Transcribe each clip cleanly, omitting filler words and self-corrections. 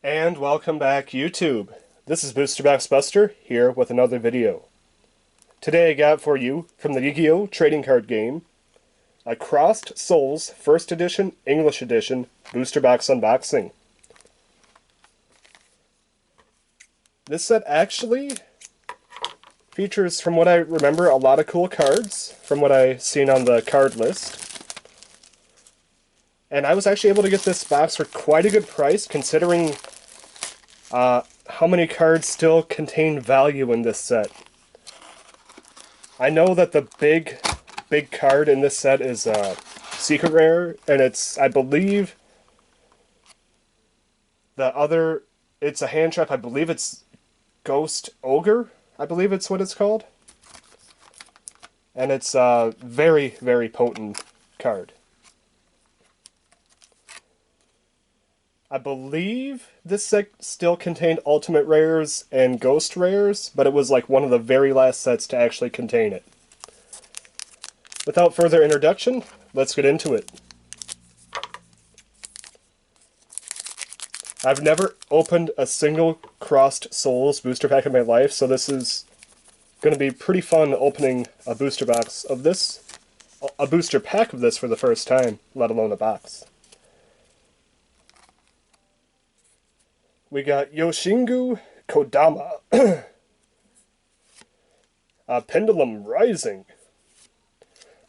And welcome back, YouTube. This is Booster Box Buster here with another video. Today I got for you from the Yu-Gi-Oh trading card game a Crossed Souls First Edition English Edition Booster Box unboxing. This set actually features, from what I remember, a lot of cool cards from what I've seen on the card list. And I was actually able to get this box for quite a good price, considering how many cards still contain value in this set. I know that the big card in this set is Secret Rare, and it's, I believe, it's a hand trap. I believe it's Ghost Ogre, I believe it's what it's called. And it's a very, very potent card. I believe this set still contained Ultimate Rares and Ghost Rares, but it was like one of the very last sets to actually contain it. Without further introduction, let's get into it. I've never opened a single Crossed Souls booster pack in my life, so this is going to be pretty fun opening a booster box of this, a booster pack of this for the first time, let alone a box. We got Yosenjus Kodama, Pendulum Rising,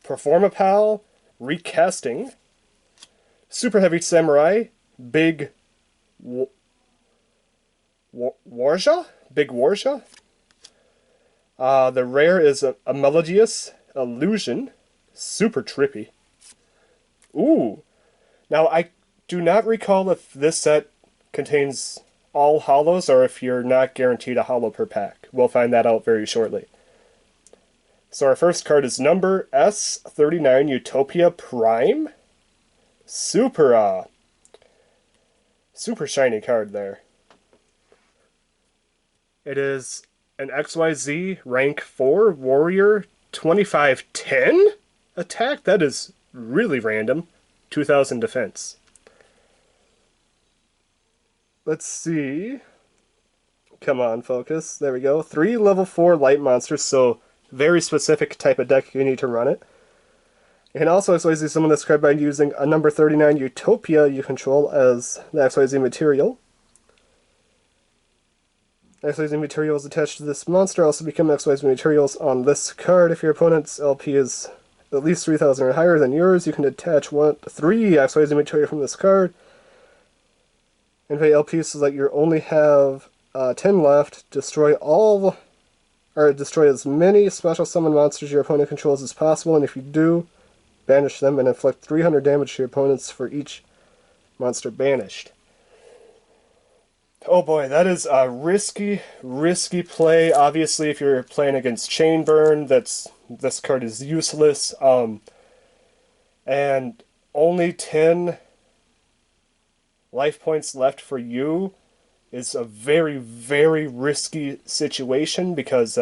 Performapals Recasting, Superheavy Samurai, Big Warja? The rare is a Melodious Illusion, super trippy. Ooh! Now, I do not recall if this set contains all holos, or if you're not guaranteed a holo per pack. We'll find that out very shortly. So our first card is number S39 Utopia Prime. Super shiny card there. It is an XYZ rank 4 warrior 2510 attack. That is really random. 2000 defense. Let's see. Come on, focus. There we go. 3 level 4 light monsters, so very specific type of deck you need to run it. You can also XYZ summon this card by using a number 39 Utopia you control as the XYZ material. XYZ materials attached to this monster also become XYZ materials on this card. If your opponent's LP is at least 3,000 or higher than yours, you can attach 3 XYZ material from this card. Invade LP so that you only have 10 left. Destroy as many special summon monsters your opponent controls as possible, and if you do, banish them and inflict 300 damage to your opponents for each monster banished. Oh boy, that is a risky play. Obviously, if you're playing against Chainburn, this card is useless. And only 10 life points left for you is a very, very risky situation, because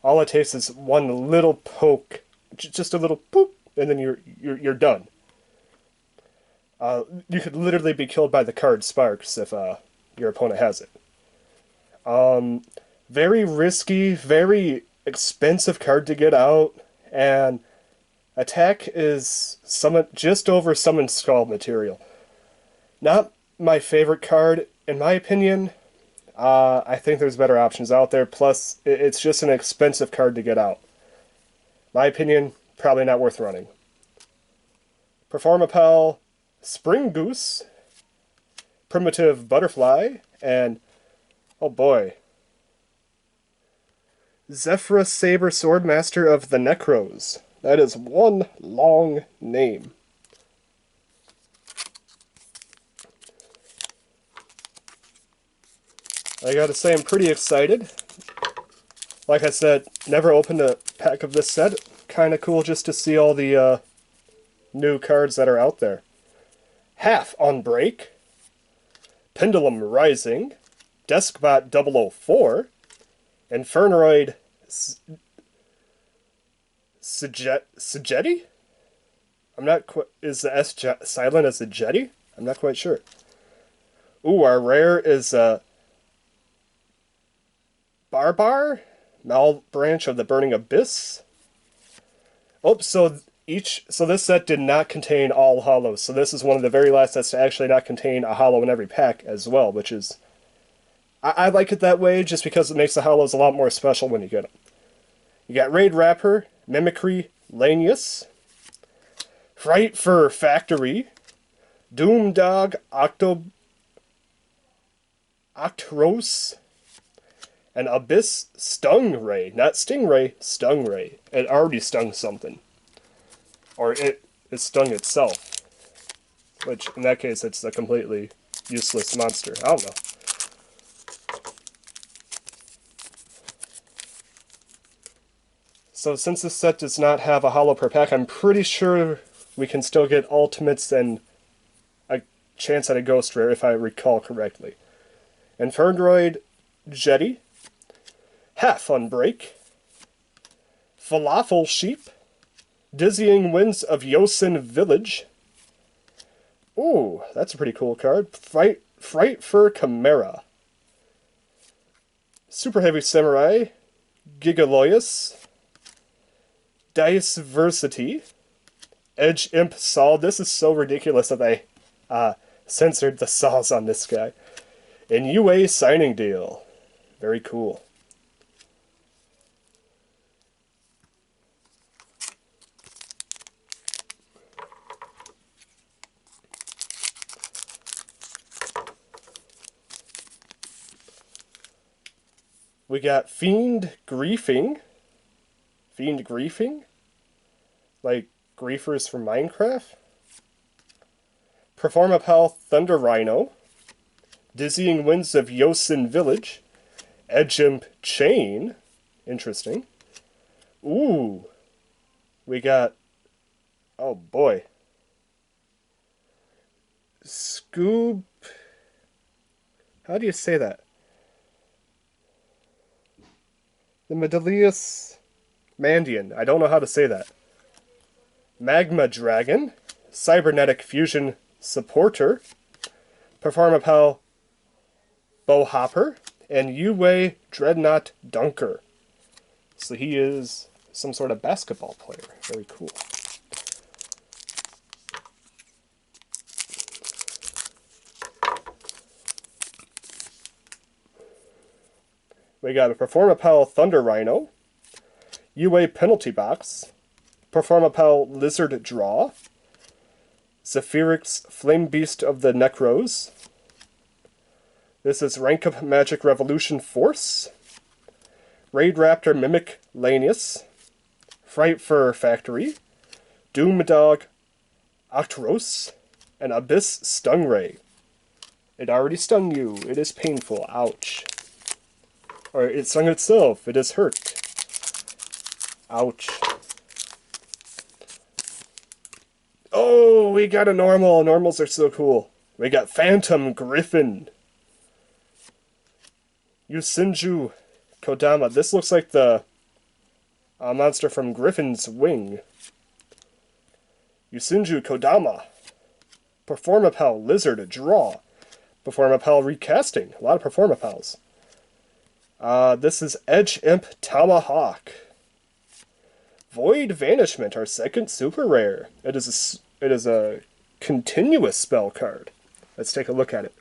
all it takes is one little poke, just a little poop, and then you're done. You could literally be killed by the card Sparks if your opponent has it. Very risky, very expensive card to get out, and attack is just over Summon Skull material. Not my favorite card, in my opinion. I think there's better options out there, plus it's just an expensive card to get out. My opinion, probably not worth running. Performapals Spring Goose, Primitive Butterfly, and, oh boy, Zefra Saber Swordmaster of the Necros. That is one long name. I gotta say, I'm pretty excited. Like I said, never opened a pack of this set. Kinda cool just to see all the new cards that are out there. Half on Break, Pendulum Rising, Deskbot 004, Infernoid Sajetti? I'm not quite... Is the S silent as the Jetty? I'm not quite sure. Ooh, our rare is Barbar, Malbranch of the Burning Abyss. Oh, so this set did not contain all hollows. So this is one of the very last sets to actually not contain a hollow in every pack as well, which is I like it that way just because it makes the hollows a lot more special when you get them. You got Raidraptor, Mimicry, Lanius, Frightfur Factory, Doomdog, Octros, and Abyss Stingray. Not Stingray, Stingray. It already stung something. Or it stung itself. Which, in that case, it's a completely useless monster. I don't know. So since this set does not have a hollow per pack, I'm pretty sure we can still get ultimates and a chance at a ghost rare, if I recall correctly. Infernoid Jetty, Half Unbreak, Falafel Sheep, Dizzying Winds of Yosen Village. Ooh, that's a pretty cool card. Frightfur Chimera, Superheavy Samurai, Melodious, Diversity, Edge Imp Saw. This is so ridiculous that they censored the saws on this guy. And U.A. Signing Deal. Very cool. We got Fiend Griefing. Fiend Griefing? Like griefers from Minecraft? Performapal Thunder Rhino. Dizzying Winds of Yosen Village. Edge Imp Chain. Interesting. Ooh. We got... Oh boy. Scoob... How do you say that? The Melodious Mandian. I don't know how to say that. Magma Dragon. Cybernetic Fusion Supporter. Performapal Bowhopper. And U.A. Dreadnought Dunker. So he is some sort of basketball player. Very cool. We got a Performapal Thunder Rhino, U.A. Penalty Box, Performapal Lizard Draw, Zephyrix Flame Beast of the Necros. This is Rank Up Magic Revolution Force, Raidraptor Mimic Lanius, Frightfur Factory, Doomdog Octros, and Abyss Stingray. It already stung you. It is painful. Ouch. Or it stung itself. It is hurt. Ouch. Oh, we got a normal. Normals are so cool. We got Phantom Griffin. Yosenjus Kodama. This looks like the monster from Griffin's Wing. Yosenjus Kodama. Performapal Lizard Draw. Performapal Recasting. A lot of Performapals. This is Edge Imp Tomahawk. Void Vanishment, our second super rare. It is a continuous spell card. Let's take a look at it.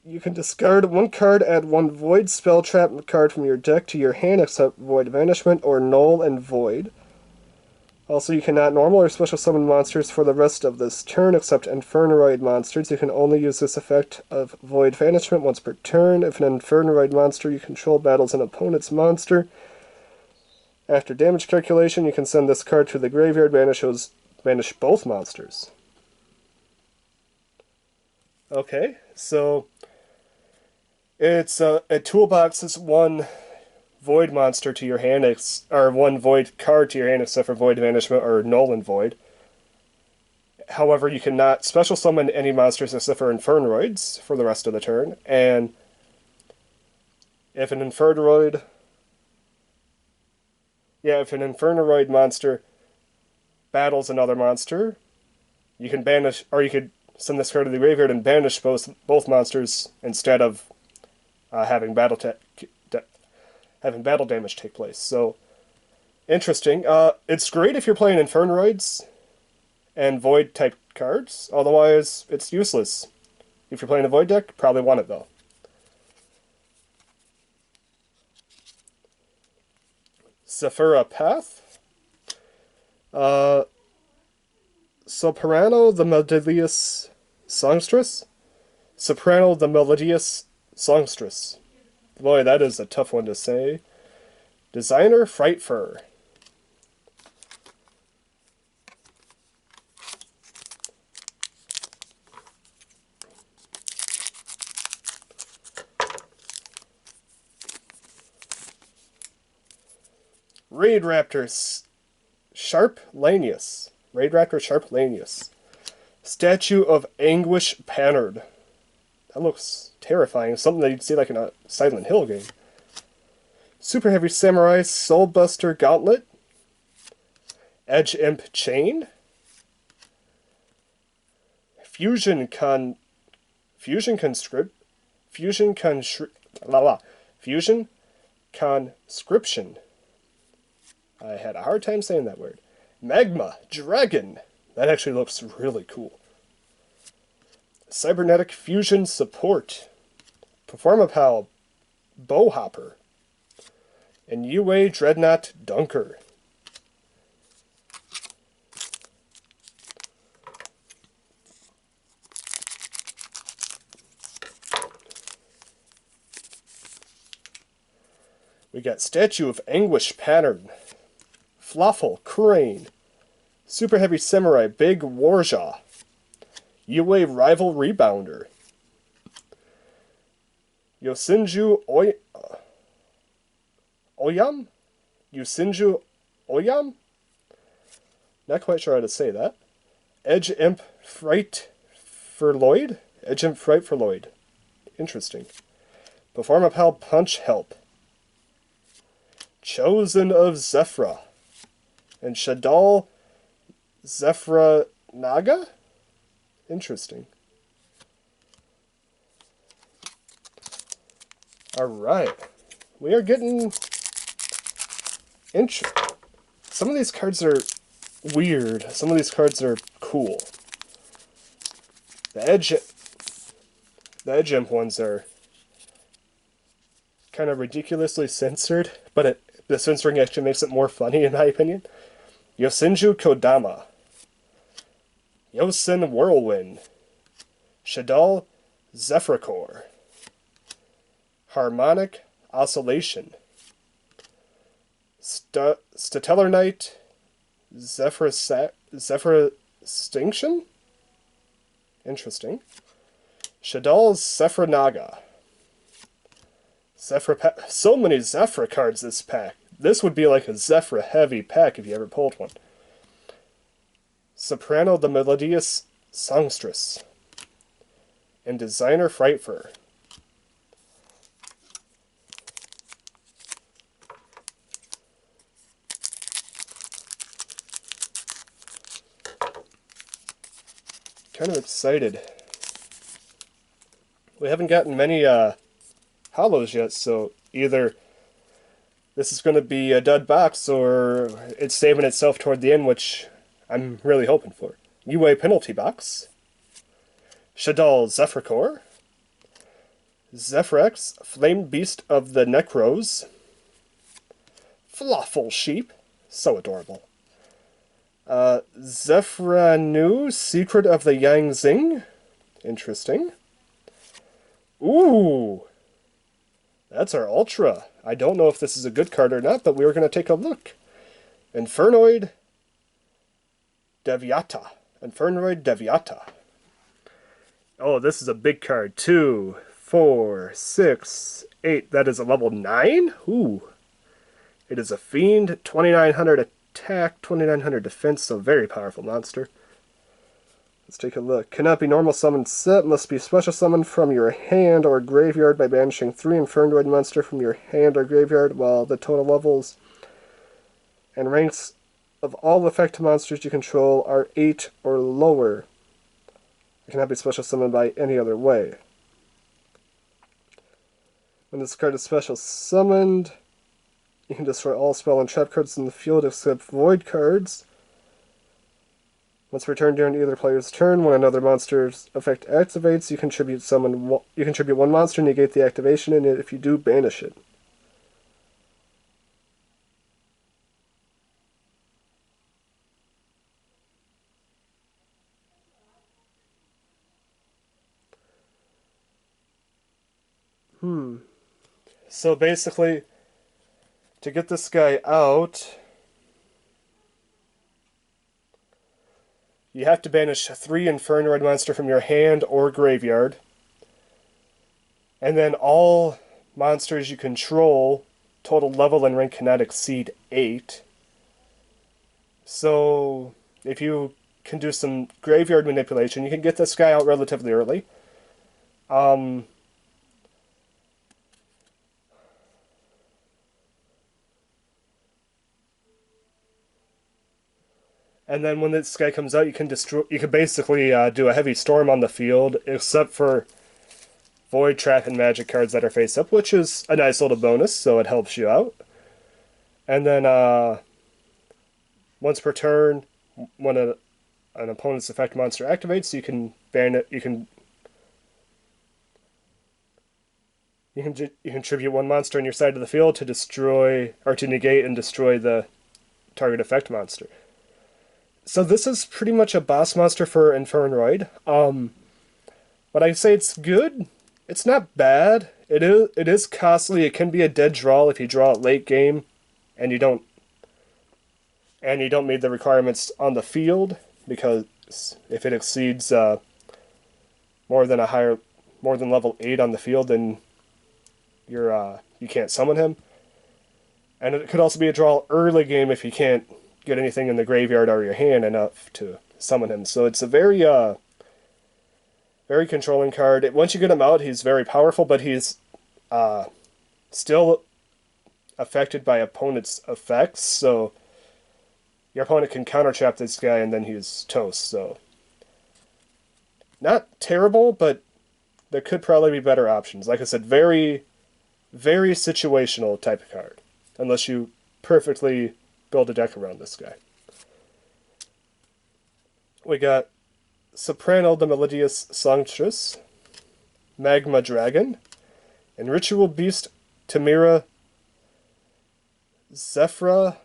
You can discard one card, add one Void spell trap card from your deck to your hand except Void Vanishment or Null and Void. Also, you cannot normal or special summon monsters for the rest of this turn except Infernoid monsters. You can only use this effect of Void Vanishment once per turn. If an Infernoid monster you control battles an opponent's monster, after damage calculation, you can send this card to the graveyard, banish both monsters. Okay, so it's a toolbox is one Void monster to your hand, or one Void card to your hand except for Void Vanishment or Null and Void. However, you cannot special summon any monsters except for Infernoids for the rest of the turn, and if an Infernoid monster battles another monster, you can banish, or you could send this card to the graveyard and banish both monsters instead of having battle damage take place. So, interesting. It's great if you're playing Infernoids and Void type cards. Otherwise, it's useless. If you're playing a Void deck, probably want it though. Zefra Path. Soprano the Melodious Songstress. Soprano the Melodious Songstress. Boy, that is a tough one to say. Designer Frightfur. Raidraptors Sharplanius. Raidraptor Sharplanius. Statue of Anguish Pannered. That looks terrifying. Something that you'd see like in a Silent Hill game. Superheavy Samurais Soulbuster Gauntlet. Edge Imp Chain. Fusion Conscription. I had a hard time saying that word. Magma Dragon. That actually looks really cool. Cybernetic Fusion Support. Performapal Bowhopper. And U.A. Dreadnought Dunker. We got Statue of Anguish Pattern. Fluffal Crane. Superheavy Samurai Big Warjaw. U.A. Rival Rebounder. Yosenjus Oyam? Yosenjus Oyam? Not quite sure how to say that. Edge Imp Frightfurs. Edge Imp Frightfurs. Interesting. Performapal Punch Help. Chosen of Zefra. And Shaddolls Zefra Naga? Interesting. Alright. We are getting... Some of these cards are weird. Some of these cards are cool. The Edge Imp ones are kind of ridiculously censored, but the censoring actually makes it more funny in my opinion. Yosenjus Kodama. Yosen Whirlwind. Shaddolls Zephracor. Harmonic Oscillation. Tellarknights Zefra Stinction? Interesting. Shaddolls Zefra Naga. So many Zefra cards this pack. This would be like a Zefra heavy pack if you ever pulled one. Soprano the Melodious Songstress. And Designer Frightfur. Kind of excited. We haven't gotten many hollows yet, so either this is going to be a dud box or it's saving itself toward the end, which I'm really hoping for. U.A. Penalty Box. Shaddolls Zephracor. Zefrax, Flame Beast of the Necros. Fluffal Sheep. So adorable. Zefranu, Secret of the Yang Zing. Interesting. Ooh! That's our Ultra. I don't know if this is a good card or not, but we were going to take a look. Infernoid Deviata. Infernoid Deviata. Oh, this is a big card. 2, 4, 6, 8. That is a level 9? Ooh. It is a Fiend, 2900 attack, 2900 defense, so very powerful monster. Let's take a look. Cannot be normal summoned set, must be special summoned from your hand or graveyard by banishing 3 Infernoid monster from your hand or graveyard, while the total levels and ranks of all effective monsters you control are 8 or lower. It cannot be special summoned by any other way. When this card is special summoned, you can destroy all spell and trap cards in the field except void cards. Once returned during either player's turn, when another monster's effect activates, you contribute one monster, negate the activation, and if you do, banish it. So basically, to get this guy out, you have to banish 3 Infernoid monster from your hand or graveyard. And then all monsters you control, total level and rank cannot exceed 8. So if you can do some graveyard manipulation, you can get this guy out relatively early. And then when this guy comes out, you can basically do a heavy storm on the field, except for void, trap, and magic cards that are face up, which is a nice little bonus, so it helps you out. And then once per turn, when an opponent's effect monster activates, you can ban it. You can contribute 1 monster on your side of the field to destroy or to negate and destroy the target effect monster. So this is pretty much a boss monster for Infernoid. But I say it's good. It's not bad. It is costly. It can be a dead draw if you draw it late game, and you don't meet the requirements on the field, because if it exceeds more than level 8 on the field, then you can't summon him. And it could also be a draw early game if you can't get anything in the graveyard or your hand enough to summon him. So it's a very very controlling card. Once you get him out, he's very powerful, but he's still affected by opponent's effects, so your opponent can counter trap this guy and then he's toast. So not terrible, but there could probably be better options. Like I said, very, very situational type of card, unless you perfectly build a deck around this guy. We got Soprano the Melodious Songstress, Magma Dragon, and Ritual Beast Tamira Zefra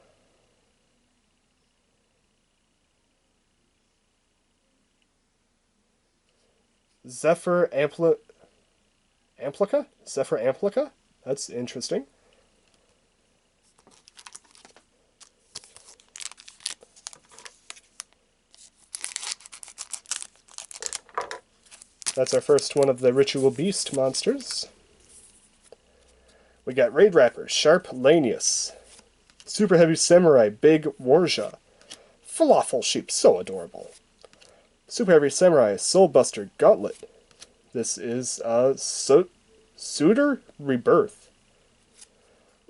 Amplica? Zefra Amplica? That's interesting. That's our first one of the Ritual Beast monsters. We got Raidraptors, Sharplanius, Superheavy Samurai, Big Warja, Fluffal Sheep, so adorable. Superheavy Samurai, Soulbuster Gauntlet. This is Suitor Rebirth.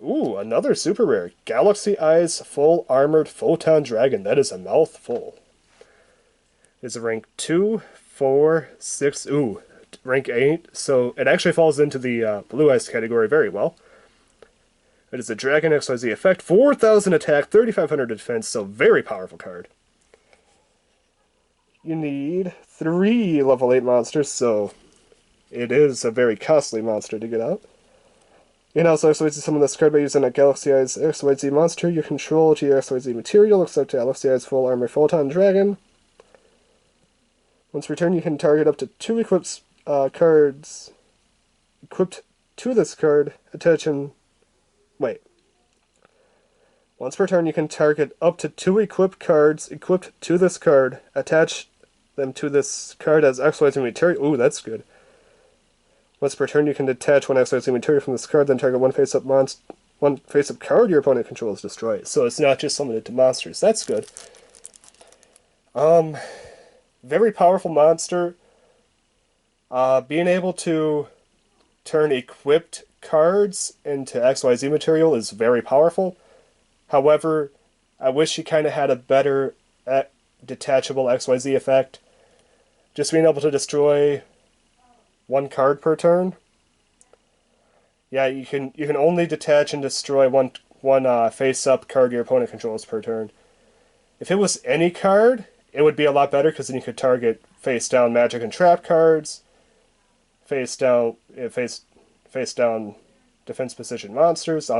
Ooh, another super rare. Galaxy Eyes, Full Armored Photon Dragon. That is a mouthful. It's a rank 2, 4, 6, rank 8. So it actually falls into the Blue Eyes category very well. It is a Dragon XYZ effect, 4,000 attack, 3,500 defense, so very powerful card. You need 3 level 8 monsters, so it is a very costly monster to get out. You can also XYZ summon this card by using a Galaxy Eyes XYZ monster you control to your XYZ material, except Galaxy Eyes Full Armor Photon Dragon. Once returned, you can target up to 2 equipped cards equipped to this card, attach and... Wait. Once per turn, you can target up to 2 equipped cards equipped to this card, attach them to this card as XYZ material. Ooh, that's good. Once per turn, you can detach 1 XYZ material from this card, then target one face-up card your opponent controls, destroy it. So it's not just limited to monsters. That's good. Very powerful monster. Being able to turn equipped cards into XYZ material is very powerful. However, I wish he kind of had a better detachable XYZ effect. just being able to destroy one card per turn. Yeah, you can only detach and destroy one face-up card your opponent controls per turn. If it was any card, it would be a lot better because then you could target face-down magic and trap cards, face-down defense position monsters.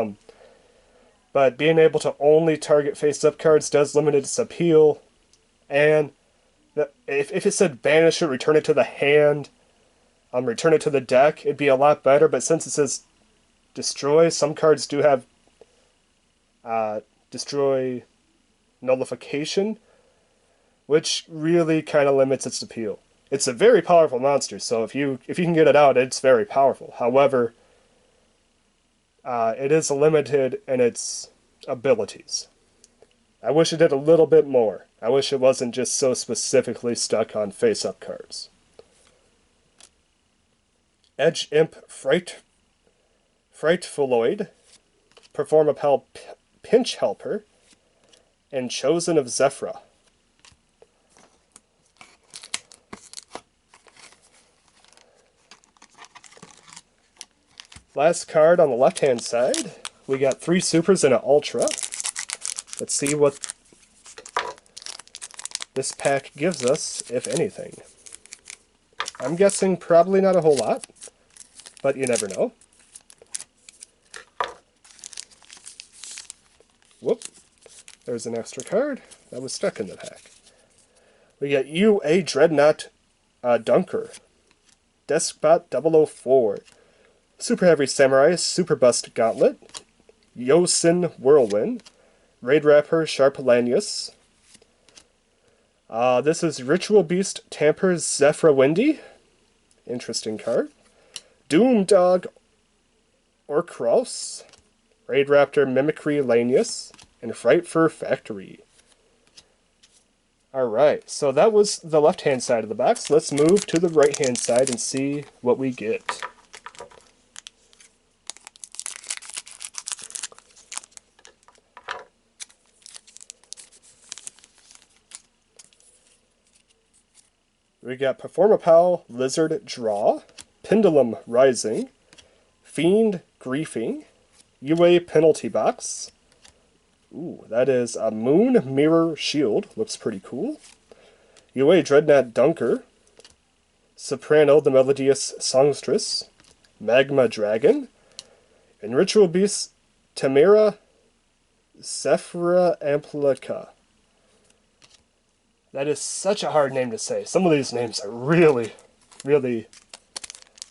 But being able to only target face-up cards does limit its appeal. And if it said banish it, return it to the hand, return it to the deck, it'd be a lot better. But since it says destroy, some cards do have destroy nullification, which really kind of limits its appeal. It's a very powerful monster, so if you can get it out, it's very powerful. However, it is limited in its abilities. I wish it did a little bit more. I wish it wasn't just so specifically stuck on face-up cards. Edge Imp Frightfuloid, Performapal Pinch Helper, and Chosen of Zefra. Last card on the left-hand side, we got 3 supers and an ultra. Let's see what this pack gives us, if anything. I'm guessing probably not a whole lot, but you never know. Whoop. There's an extra card that was stuck in the pack. We got U.A. Dreadnought Dunker, Deskbot 004, Superheavy Samurais Super Bust Gauntlet, Yosen Whirlwind, Raidraptors Sharpelanius. This is Ritual Beast Tamper Zefra Windy. Interesting card. Doom Dog Orcross, Raidraptor Mimicry Lanius, and Frightfur Factory. Alright, so that was the left-hand side of the box. Let's move to the right-hand side and see what we get. We got Performapal Lizard Draw, Pendulum Rising, Fiend Griefing, U.A. Penalty Box. Ooh, that is a Moon Mirror Shield. Looks pretty cool. U.A. Dreadnought Dunker, Soprano the Melodious Songstress, Magma Dragon, and Ritual Beast Tamira Zefra Amplica. That is such a hard name to say. Some of these names are really, really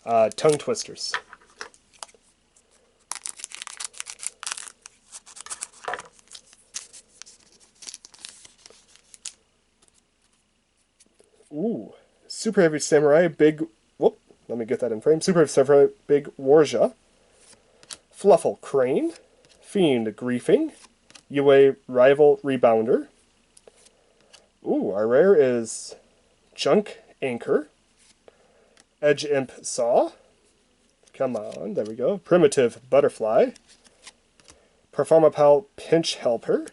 tongue twisters. Ooh, Superheavy Samurai Big... Whoop, let me get that in frame. Superheavy Samurai Big Warja, Fluffal Crane, Fiend Griefing, U.A. Rival Rebounder. Ooh, our rare is Junk Anchor, Edge Imp Saw, come on, there we go, Primitive Butterfly, Performapal Pinch Helper,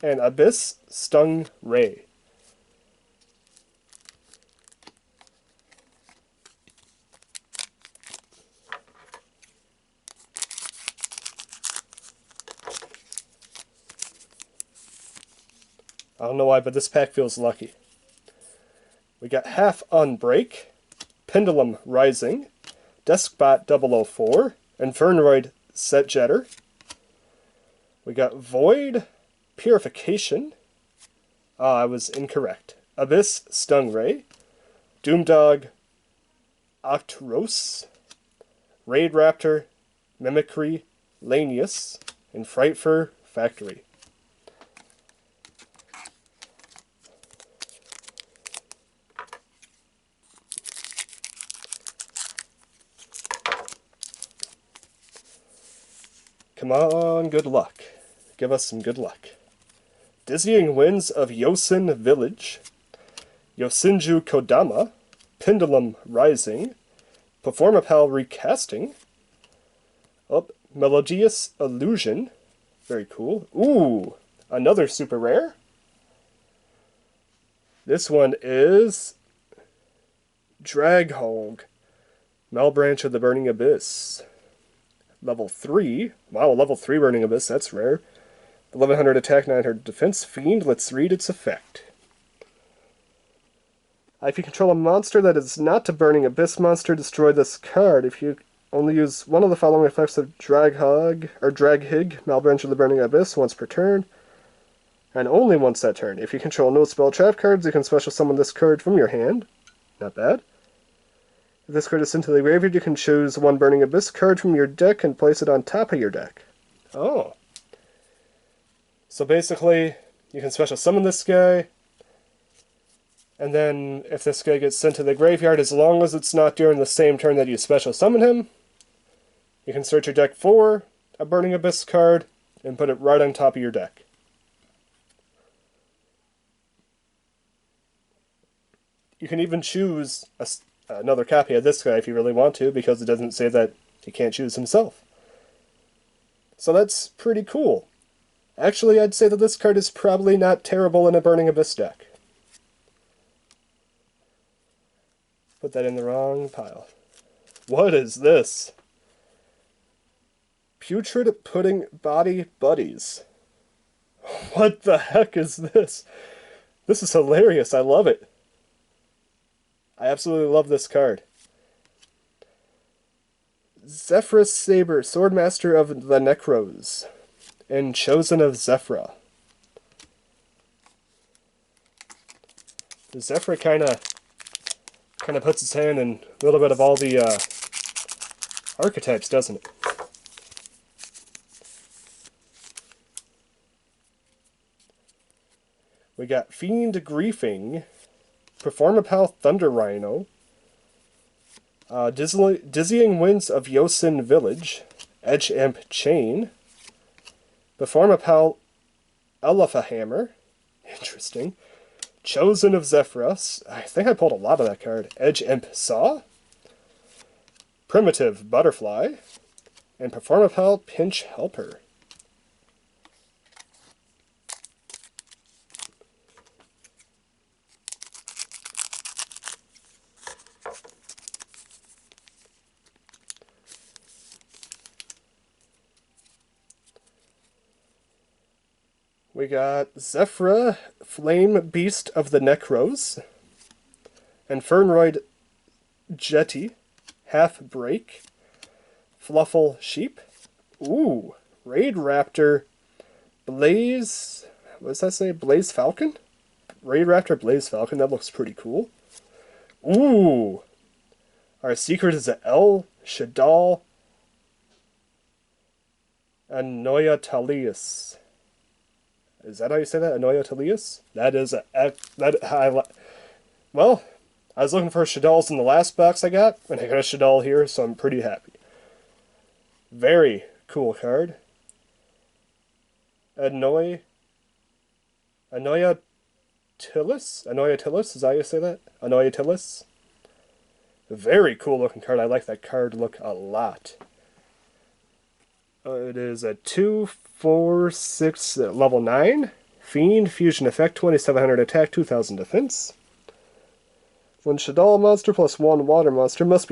and Abyss Stung Ray. I don't know why, but this pack feels lucky. We got Half Unbreak, Pendulum Rising, Deskbot 004, Infernoid Set Jetter. We got Void Purification. I was incorrect. Abyss Stingray, Doomdog Octros, Raidraptor Mimicry Lanius, and Frightfur Factory. Come on, good luck. Give us some good luck. Dizzying Winds of Yosen Village, Yosenju Kodama, Pendulum Rising, Performapal Recasting, Melodious Illusion, very cool. Ooh, another super rare. This one is Draghog. Malbranch of the Burning Abyss. Level 3. Wow, level 3 Burning Abyss, that's rare. 1100 attack, 900 defense. Fiend, let's read its effect. If you control a monster that is not a Burning Abyss monster, destroy this card. If you only use one of the following effects of Draghog, or Draghig, Malbranch of the Burning Abyss, once per turn, and only once that turn. If you control no spell trap cards, you can special summon this card from your hand. Not bad. If this card is sent to the graveyard, you can choose one Burning Abyss card from your deck and place it on top of your deck. Oh. So basically, you can special summon this guy, and then if this guy gets sent to the graveyard, as long as it's not during the same turn that you special summon him, you can search your deck for a Burning Abyss card and put it right on top of your deck. You can even choose another copy of this guy if you really want to, because it doesn't say that he can't choose himself. So that's pretty cool. Actually, I'd say that this card is probably not terrible in a Burning Abyss deck. Put that in the wrong pile. What is this? Putrid Pudding Body Buddies. What the heck is this? This is hilarious. I love it. I absolutely love this card. Zefra Saber, Swordmaster of the Necros, and Chosen of Zefra. Zefra kind of puts his hand in a little bit of all the archetypes, doesn't it? We got Fiend Griefing, Performapal Thunder Rhino, Dizzying Winds of Yosen Village, Edge Imp Chain, Performapal Hammer, interesting, Chosen of Zephyros, I think I pulled a lot of that card, Edge Imp Saw, Primitive Butterfly, and Performapal Pinch Helper. We got Zefra, Flame Beast of the Necros, Infernoid Jetty, Half Break, Fluffal Sheep, ooh, Raidraptor, Blaze, what does that say, Blaze Falcon? Raidraptor Blaze Falcon, that looks pretty cool. Ooh, our secret is a El Shaddolls Anoia Talius. Is that how you say that? Anoia Talius? That is well, I was looking for Shaddolls in the last box I got, and I got a Shaddol here, so I'm pretty happy. Very cool card. Anoia Tillis? Anoia Tillis? Is that how you say that? Anoia Tillis? Very cool looking card. I like that card look a lot. It is a 2/4/6 level 9. Fiend, Fusion Effect, 2700 attack, 2000 defense. When Shaddolls monster plus 1 water monster must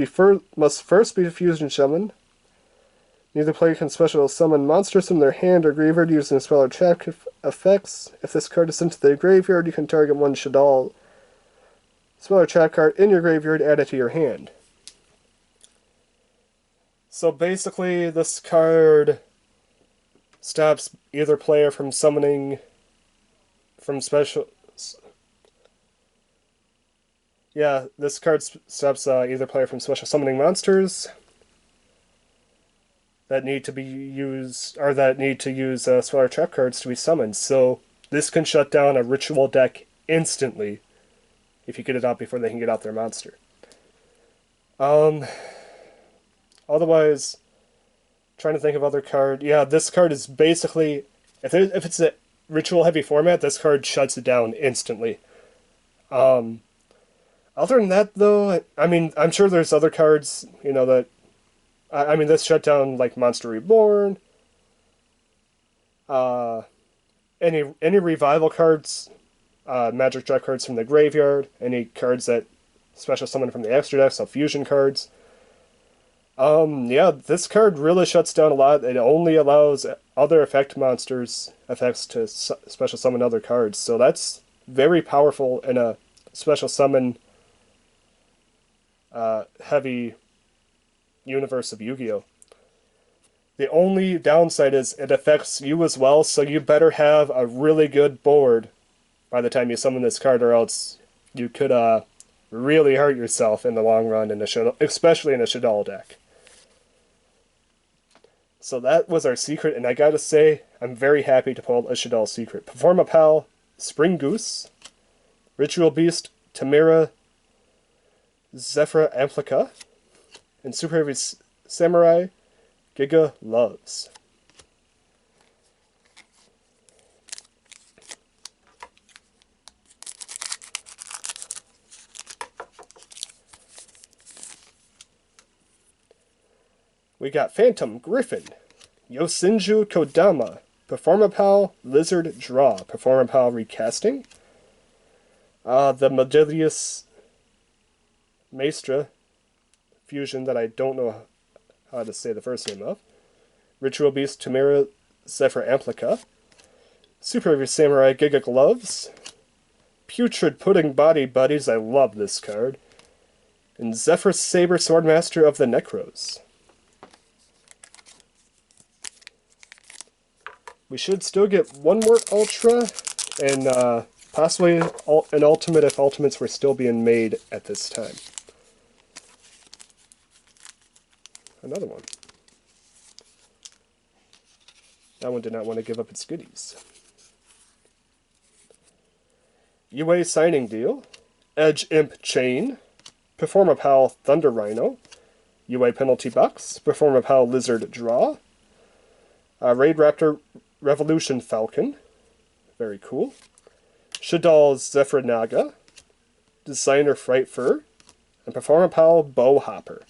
first be a fusion summon. Neither player can special summon monsters from their hand or graveyard using spell or trap effects. If this card is sent to the graveyard, you can target one Shaddolls spell or trap card in your graveyard, add it to your hand. So basically, this card stops either player from summoning from special... Yeah, this card stops either player from special summoning monsters that need to be used, or that need to use spell or trap cards to be summoned. So this can shut down a ritual deck instantly if you get it out before they can get out their monster. Otherwise, trying to think of other card. Yeah, this card is basically, if it's a ritual heavy format, this card shuts it down instantly. Other than that, though, I mean, I'm sure there's other cards, you know, that, I mean, this shut down, like, Monster Reborn, any revival cards, Magic draw cards from the graveyard, any cards that special summon from the extra deck, so fusion cards. Yeah, this card really shuts down a lot. It only allows other effect monsters effects to special summon other cards, so that's very powerful in a special summon heavy universe of Yu-Gi-Oh! The only downside is it affects you as well, so you better have a really good board by the time you summon this card, or else you could really hurt yourself in the long run, especially in a Shaddolls deck. So that was our secret, and I gotta say, I'm very happy to pull a Shaddolls secret. Performapal, Spring Goose, Ritual Beast, Tamira, Zefra Amplica, and Superheavy Samurai, Giga Loves. We got Phantom Griffin, Yosenjus Kodama, Performapal Lizard Draw, Performapal Recasting, the Melodious Maestra fusion that I don't know how to say the first name of, Ritual Beast Tamira Zefra Amplica, Superheavy Samurai Giga Gloves, Putrid Pudding Body Buddies, I love this card, and Zephyr Saber Swordmaster of the Necros. We should still get one more Ultra, and possibly an Ultimate if Ultimates were still being made at this time. Another one. That one did not want to give up its goodies. U.A.s signing deal, Edge Imp Chain, Performapal Thunder Rhino, U.A. Penalty Box, Performapal Lizard Draw, Raidraptor Revolution Falcon, very cool, Shaddolls Zephyr Naga, Designer Frightfur, and Performapal Bow Hopper.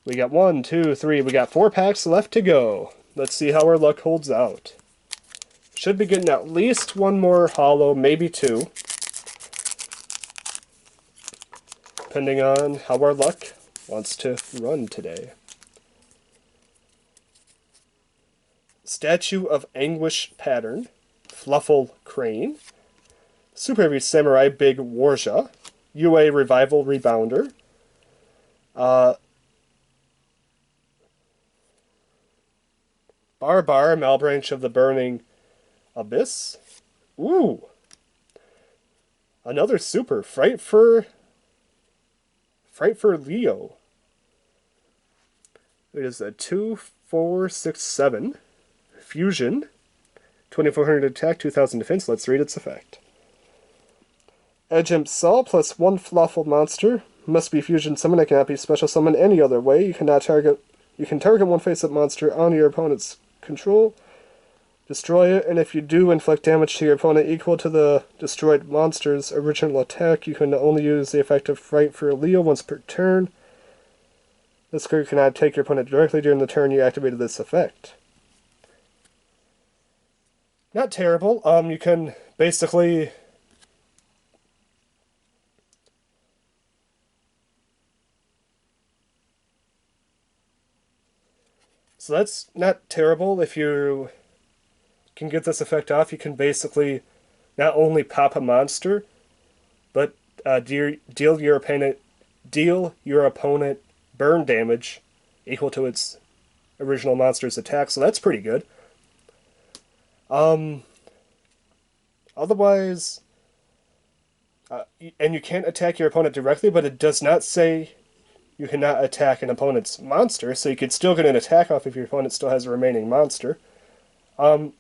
We got 1, 2, 3, we got 4 packs left to go. Let's see how our luck holds out. Should be getting at least one more holo, maybe 2. Depending on how our luck wants to run today. Statue of Anguish Pattern, Fluffal Crane, Superheavy Samurai Big Warja, U.A. Revival Rebounder, Barbar Malbranch of the Burning Abyss. Ooh! Another super, Frightfur Leo. It is a 2, 4, 6, 7 fusion, 2400 attack, 2000 defense. Let's read its effect. Edge Imp Saw plus 1 Fluffal monster. Must be fusion summon. It cannot be special summon any other way. You can target one face-up monster on your opponent's control. Destroy it, and if you do inflict damage to your opponent equal to the destroyed monster's original attack, you can only use the effect of Fright for Leo once per turn. This card cannot take your opponent directly during the turn you activated this effect. Not terrible. You can basically so that's not terrible. If you can get this effect off, you can basically not only pop a monster, but deal your opponent burn damage equal to its original monster's attack. So that's pretty good. Otherwise, and you can't attack your opponent directly, but it does not say you cannot attack an opponent's monster, so you could still get an attack off if your opponent still has a remaining monster. Not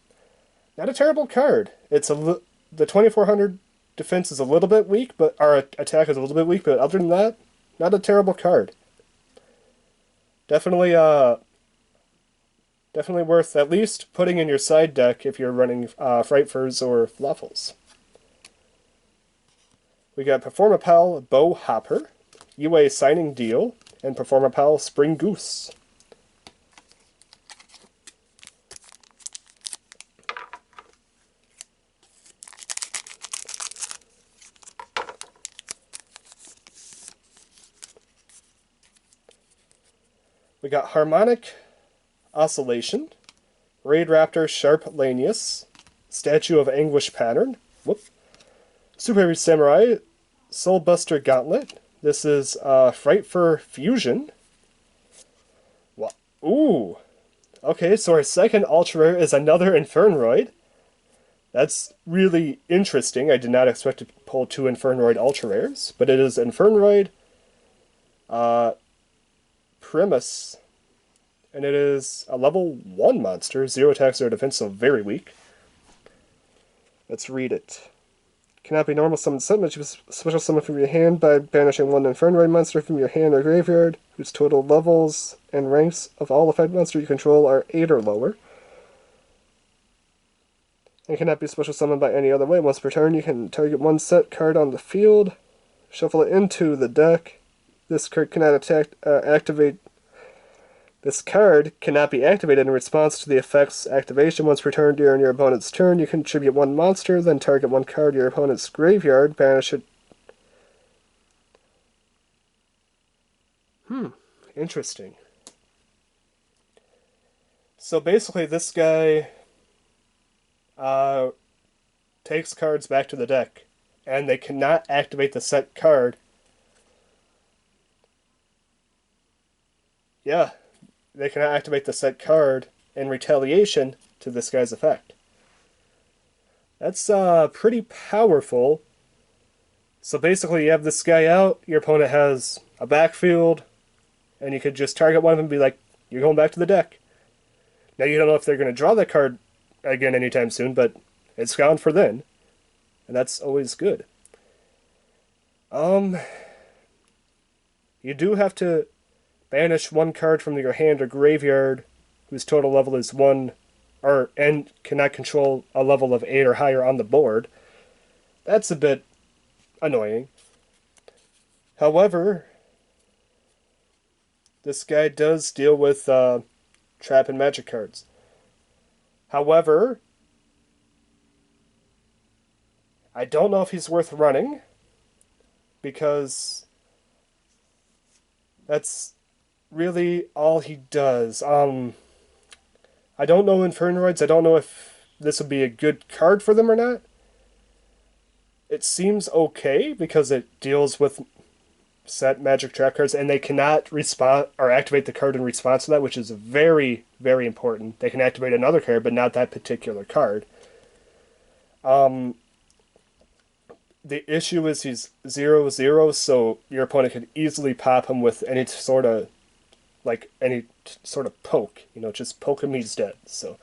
a terrible card. It's the 2400 defense is a little bit weak, but our attack is a little bit weak, but other than that, not a terrible card. Definitely worth at least putting in your side deck if you're running Frightfurs or Fluffals. We got Performapal Bow Hopper, U.A. Signing Deal, and Performapal Spring Goose. We got Harmonic Oscillation, Raidraptor Sharplanius, Statue of Anguish Pattern, whoop, Superheavy Samurai, Soulbuster Gauntlet. This is Frightfur Fusion. Wow. Ooh. Okay, so our second ultra rare is another Infernoid. That's really interesting. I did not expect to pull 2 Infernoid ultra rares, but it is Infernoid Primus, and it is a level 1 monster, 0 attack, 0 defense, so very weak. Let's read it. Cannot be normal summon summon, special summon from your hand by banishing 1 Infernoid monster from your hand or graveyard, whose total levels and ranks of all effect monster you control are 8 or lower. And cannot be special summoned by any other way. Once per turn, you can target 1 set card on the field, shuffle it into the deck. This card cannot activate. This card cannot be activated in response to the effect's activation. Once per turn during your opponent's turn, you contribute 1 monster, then target 1 card to your opponent's graveyard, banish it. Interesting. So basically, this guy takes cards back to the deck, and they cannot activate the set card. Yeah, they cannot activate the set card in retaliation to this guy's effect. That's pretty powerful. So basically, you have this guy out, your opponent has a backfield, and you could just target one of them and be like, you're going back to the deck. Now, you don't know if they're going to draw that card again anytime soon, but it's gone for then. And that's always good. You do have to banish 1 card from your hand or graveyard whose total level is 1 and cannot control a level of 8 or higher on the board. That's a bit annoying. However, this guy does deal with trap and magic cards. However, I don't know if he's worth running, because that's really all he does. I don't know Infernoids. I don't know if this would be a good card for them or not. It seems okay because it deals with set magic trap cards, and they cannot respond or activate the card in response to that, which is very, very important. They can activate another card, but not that particular card. The issue is he's 0/0, so your opponent could easily pop him with any sort of poke. You know, just poke him, he's dead. So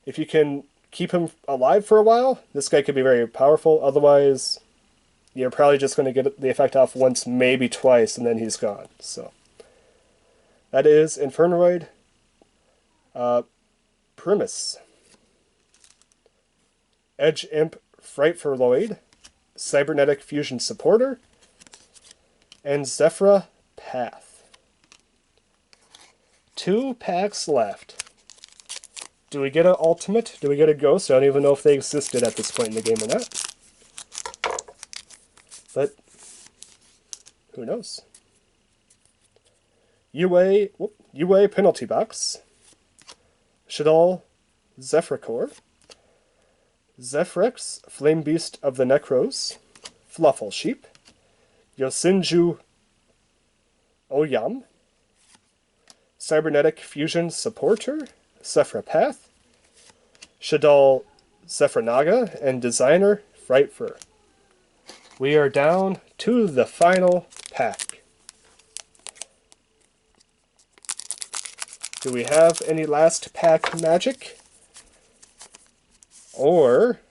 if you can keep him alive for a while, this guy could be very powerful. Otherwise, you're probably just going to get the effect off once, maybe twice, and then he's gone. So that is Infernoid Primus. Edge Imp Frightfurs, Cybernetic Fusion Supporter, and Zefra Path. 2 packs left. Do we get an ultimate? Do we get a ghost? I don't even know if they existed at this point in the game or not. But who knows? U.A. Penalty Box. Shaddolls Zephracor. Zephyrex, Flame Beast of the Necros, Fluffal Sheep, Yosenjus Oyam, Cybernetic Fusion Supporter, Zefra Path, Shaddolls Zephranaga, and Designer Frightfur. We are down to the final pack. Do we have any last pack magic? Or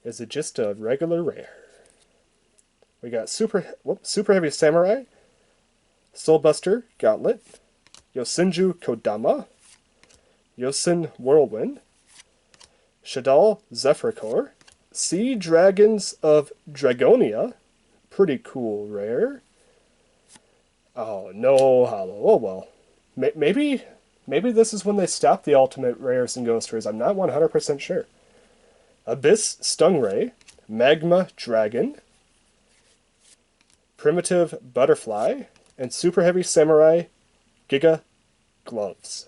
is it just a regular rare? We got Superheavy Samurai, Soulbuster Gauntlet, Yosenjus Kodama, Yosen Whirlwind, Shaddolls Zephracor, Sea Dragons of Dragonia, pretty cool rare. Oh, no hollow. Oh well. Maybe this is when they stop the ultimate rares and ghost rares. I'm not 100% sure. Abyss Stingray, Magma Dragon, Primitive Butterfly, and Superheavy Samurai Giga Gloves.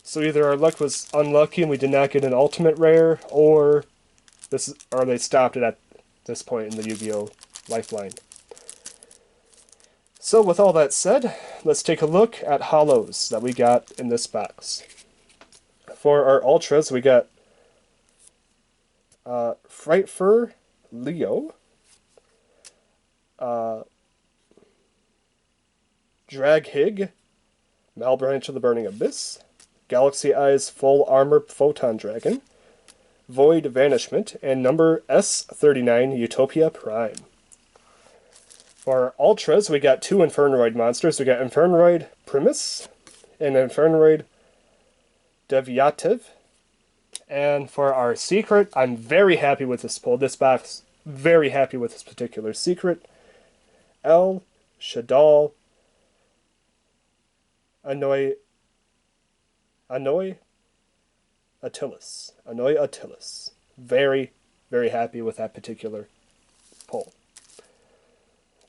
So either our luck was unlucky and we did not get an ultimate rare, or they stopped it at this point in the Yu-Gi-Oh! Lifeline. So with all that said, let's take a look at holos that we got in this box. For our ultras, we got Frightfur Leo, Draghig, Malbranch of the Burning Abyss, Galaxy Eyes Full Armor Photon Dragon, Void Vanishment, and number S39 Utopia Prime. For our ultras, we got two Infernoid monsters. We got Infernoid Primus and Infernoid Deviative. And for our secret, I'm very happy with this pull. This box, very happy with this particular secret. Shaddolls Annoy Attilis. Very, very happy with that particular pull.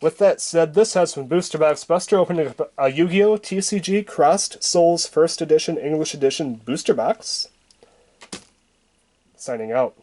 With that said, this has been Booster Box Buster opening up a Yu-Gi-Oh! TCG Crossed Souls 1st Edition English Edition Booster Box. Signing out.